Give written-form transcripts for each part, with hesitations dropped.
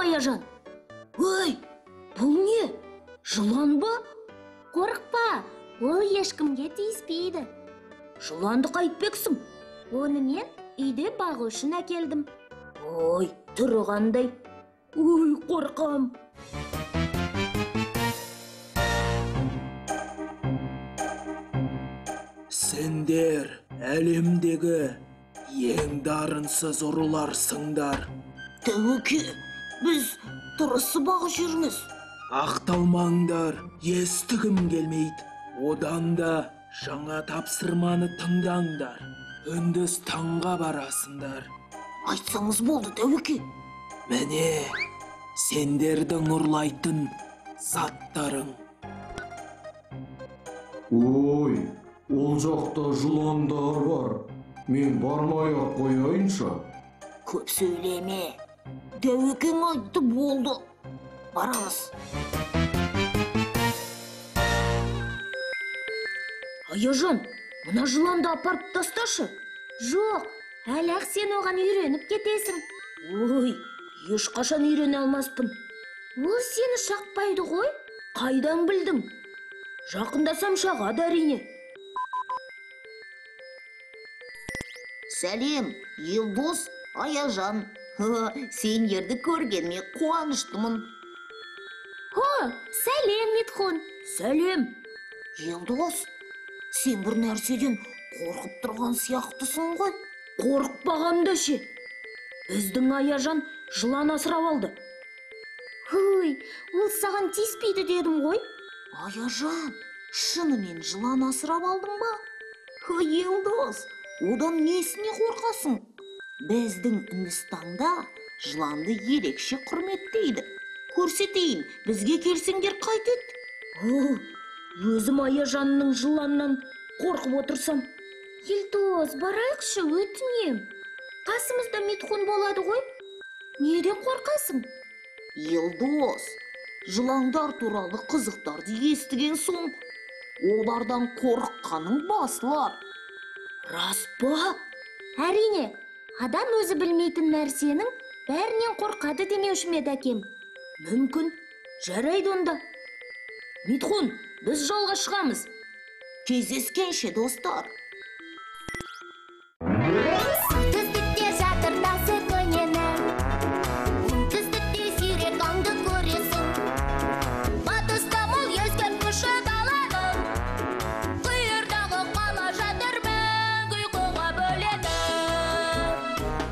Аяжан? Ой, бұл не? Жылан ба? Қорықпа, ол ешкімге тиіспейді. Жыланды қайтпексің? Оны мен үйде бағу үшін әкелдім. Ой, түрі қандай? Ой, қорқам. Сендер әлемдегі ең дарынсыз ұрыларсыңдар. Тәуеке, біз тырысып ақ жүрміз. Ақталмаңдар, естігім келмейді. Одан да жаңа тапсырманы тыңдаңдар. Үндістанға барасыңдар. Айтсаңыз болды, тәуеке. Міне, сендердің ұрлайтын заттарың. Ой, ол жақта жыландар бар. Мен бармай-ақ қояйынша. Көп сөйлеме. Тәуекең айтты, болды. Барамыз. Аяжан, мына жыланды апарып тасташы. Жоқ, әлі-ақ сен оған үйреніп кетесің. Ой, ешқашан үйрене алмаспын. Ол сені шақпайды ғой. Қайдан білдің? Жақындасам шағады әрине. Сәлем, Елдос, Аяжан. Сендерді көргеніме қуаныштымын. Сәлем, Митхун. Сәлем. Елдос, сен бір нәрседен қорқып тұрған сияқтысың ғой. Қорықпағанда ше. Біздің Аяжан жылан асырап алды. Ой, ол саған тиіспейді дедім ғой. Аяжан, шынымен жылан асырап алдың ба? Елдос, одан несіне қорқасың? Біздің Үндістанда жыланды ерекше құрметтейді. Көрсетейін, бізге келсеңдер қайтеді. Өзім Аяжанның жыланнан қорқып отырсам. Елдос, барайықшы, өтінем. Қасымызда Митхун болады ғой. Неден қорқасың? Елдос, жыландар туралы қызықтарды естіген соң, олардан қорыққаның басылар. Рас па? Әрине, адам өзі білмейтін нәрсенің бәрінен қорқады демеуші ме еді әкем? Мүмкін, жарайды онда. Митхун, біз жолға шығамыз. Кездескенше, достар. Солтүстікте жатыр тасы көненің, оңтүстікте сирек аңды көресің. Батыста мол ескерткіші даланың, қиырдағы қала жатыр мәңгі ұйқыға бөледі.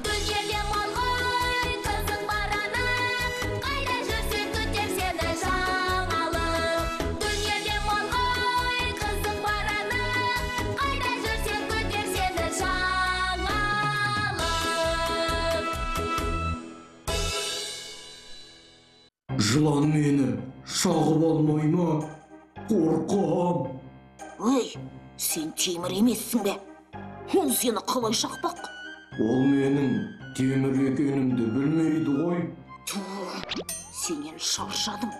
Дүниеде мол ғой, қызық бар анық, қайда жүрсең күтер сені жаңалық. Дүниеде мол ғой, қызық бар анық, қайда жүрсең күтер сені жаңалық. Жылан мені шағып алмай ма? Қорқам. Ой, сен темір емессің бе? Ол сені қалай шақпақ? Ол менің темір екенімді білмейді ғой. Сенен шаршадым.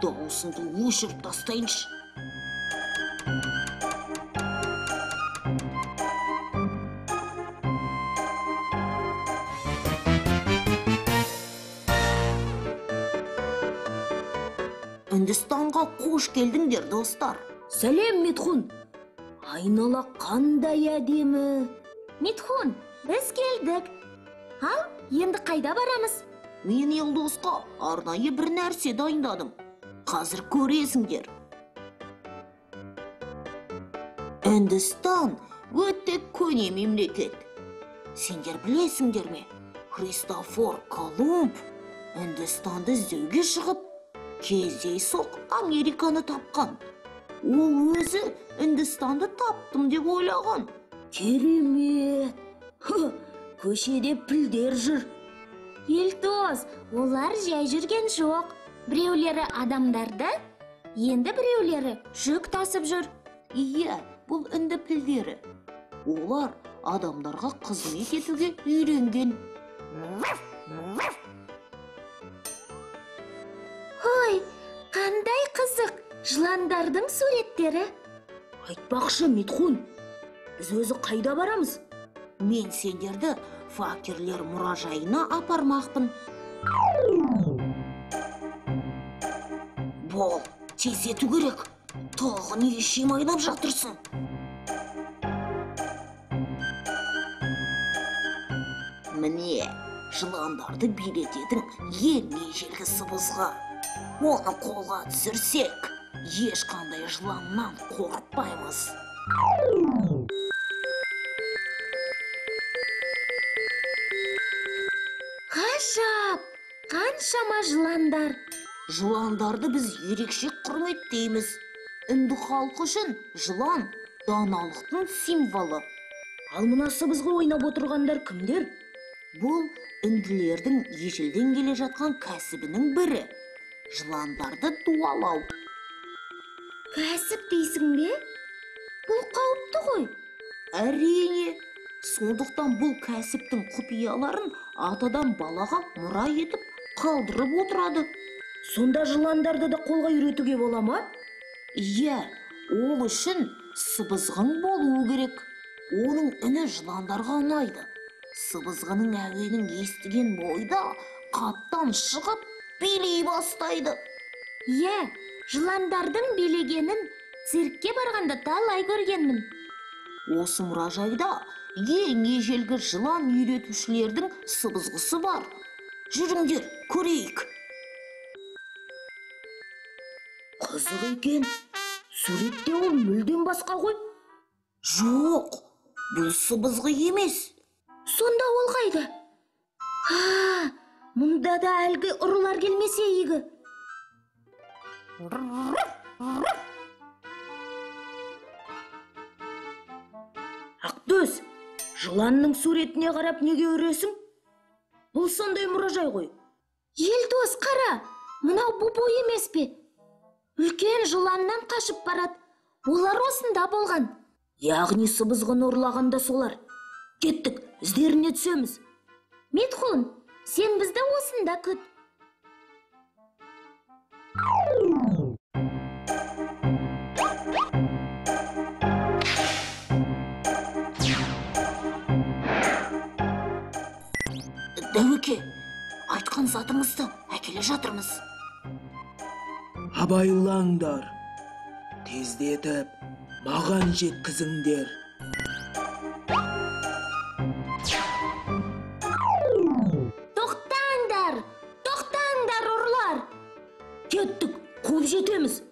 Дауысыңды өшіріп тастайыншы. Үндістанға қош келдіңдер, достар. Сәлем, Митхун. Айнала қандай әдемі. Митхун, біз келдік. Ал, енді қайда барамыз? Мен Елдосқа арнайы бір нәрсе дайындадым. Қазір көресіңдер. Үндістан өте көне мемлекет. Сендер білесіңдер ме? Христофор Колумб Үндістанды іздеуге шығып, кездейсоқ Американы тапқан. Ол өзі Үндістанды таптым деп ойлаған. Керемет! Көшеде пілдер жүр. Елдос, олар жай жүрген жоқ. Біреулері адамдарды, енді біреулері жүк тасып жүр. Иә, бұл үнді пілдері. Олар адамдарға қызмет етуге үйренген. Ой, қандай қызық, жыландардың суреттері. Айтпақшы, Митхун, біз өзі қайда барамыз? Мен сендерді факерлер мұражайына апармақпын. Бол, тездету керек. Тағы не шем айнап жатырсың? Міне, жыландарды билететін ең ежелгі сыбызғы. Оны қолға түсірсек, ешқандай жыланнан қорықпаймыз. Ғажап, қаншама жыландар. Жыландарды біз ерекше құрметтейміз. Үнді халқы үшін жылан даналықтың символы. Ал мына сыбызғы ойнап отырғандар кімдер? Бұл үнділердің ежелден келе жатқан кәсібінің бірі. Жыландарды дуалау. Кәсіп дейсің бе? Бұл қауіпті ғой. Әрине, сондықтан бұл кәсіптің құпияларын атадан балаға мұра етіп қалдырып отырады. Сонда жыландарды да қолға үйретуге бола ма? Иә, ол үшін сыбызғың болуы керек. Оның үні жыландарға ұнайды. Сыбызғының әуенін естіген бойда қаптан шығып билей бастайды. Иә, жыландардың билегенін циркке барғанда талай көргенмін. Осы мұражайда ең ежелгі жылан үйретушілердің сыбызғысы бар. Жүріңдер, көрейік. Қызық екен. Суретте ол мүлдем басқа ғой. Жоқ, бұл сыбызғы емес. Сонда ол қайда? Мұнда да әлгі ұрылар келмесе игі. Ақтөс, жыланның суретіне қарап неге үресің? Бұл сондай мұражай ғой. Елдос, қара, мынау бұ емес пе? Үлкен жыланнан қашып барады. Олар осында болған. Яғни сыбызғыны ұрлағанда солар. Кеттік, іздеріне түсеміз. Митхун, сен бізді осында күт. Дәуеке, айтқан затыңызды әкеле жатырмыз. Абайлаңдар, тездетіп, маған жеткізіңдер. Тоқтаңдар ұрылар. Кеттік, қуып жетеміз.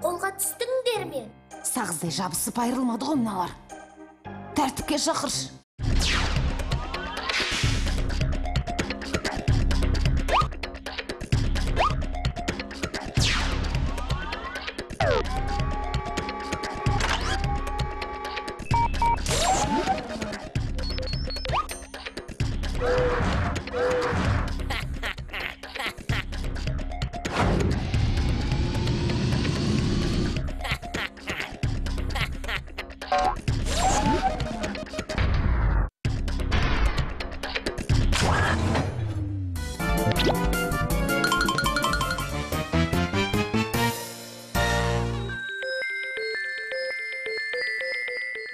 Қолға түстіңдер ме? Сағыздай жабысып айырылмады ғой мыналар. Тәртіпке шақыршы.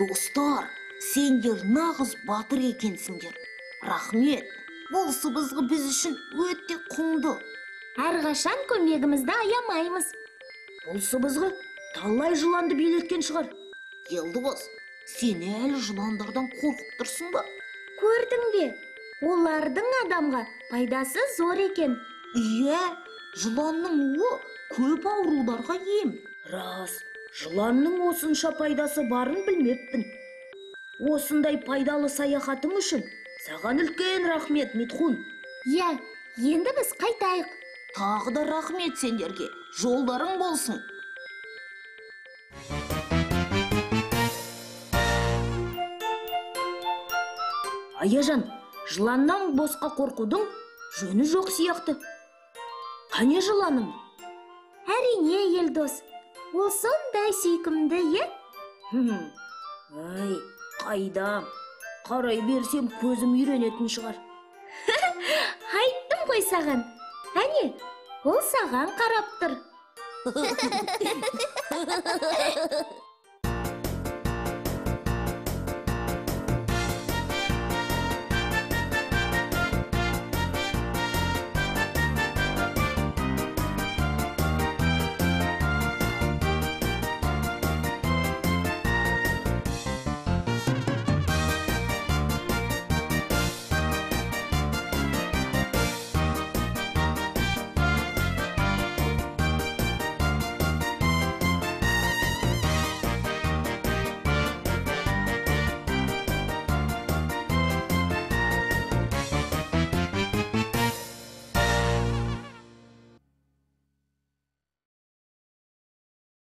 Достар, сендер нағыз батыр екенсіңдер. Рахмет. Бұл сыбызғы біз үшін өте құнды. Әрқашан көмегімізді аямаймыз. Бұл сыбызғы талай жыланды билеткен шығар. Елдос, сен әлі жыландардан қорқып тұрсың ба? Көрдің бе? Олардың адамға пайдасы зор екен. Иә, жыланның уы көп ауруларға ем. Рас, Жыланның осынша пайдасы барын білмеппін. Осындай пайдалы саяхатың үшін саған үлкен рахмет, Митхун. Иә, енді біз қайтайық. Тағы да рахмет сендерге. Жолдарың болсын. Аяжан, жыланнан босқа қорқудың жөні жоқ сияқты. Қане жыланым? Әрине, Елдос. Ол сондай сүйкімді, е? Ай, қайдам. Қарай берсем көзім үйренетін шығар. Айттым ғой саған. Әне, ол саған қарап тұр.